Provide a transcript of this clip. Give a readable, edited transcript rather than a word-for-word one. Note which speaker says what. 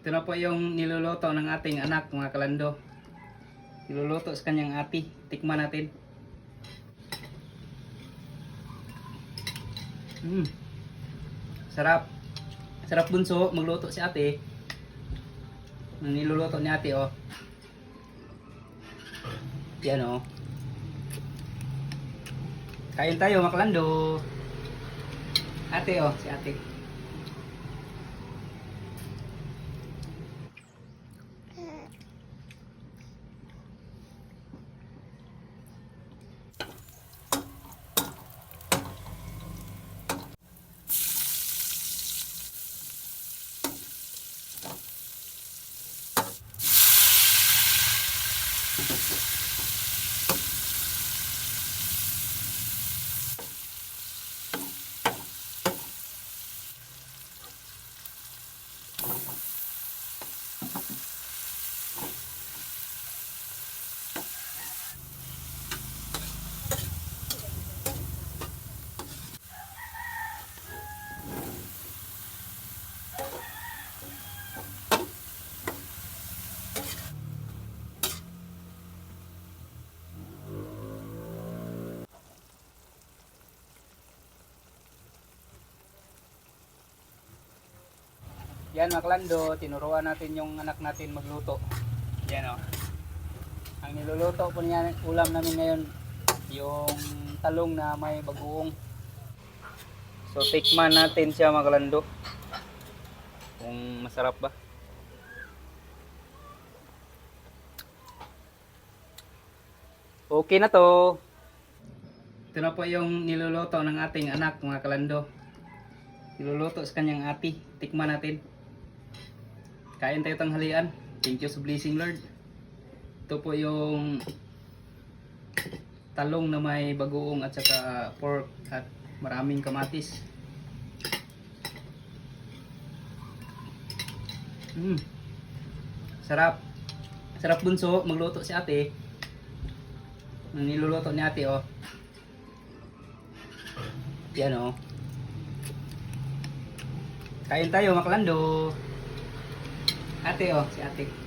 Speaker 1: Ito na po yung niluluto ng ating anak, mga kalando. Niluluto sa kanyang ati. Tikman natin. Sarap. Sarap bunso. Magluto si ate. Niluluto ni ate, oh. Yan, oh. Kain tayo, mga kalando. Ate, oh. Si ate. Yan, mga kalando, tinuruan natin yung anak natin magluto. Yan, oh. Ang niluluto po niya, ulam namin ngayon, yung talong na may bagoong. So, tikman natin siya, mga kalando. Kung masarap ba. Okay na to. Ito na po yung niluluto ng ating anak, mga kalando. Niluluto sa kanyang ati. Tikman natin. Kain tayo tanghalian. Thank you sa blessing, Lord. Ito po yung talong na may bagoong at saka pork at maraming kamatis. Sarap. Sarap bunso. Magluto si ate. Niluluto ni ate, oh. Yan, oh. Kain tayo, mga kalando. Ate, oh, si ate.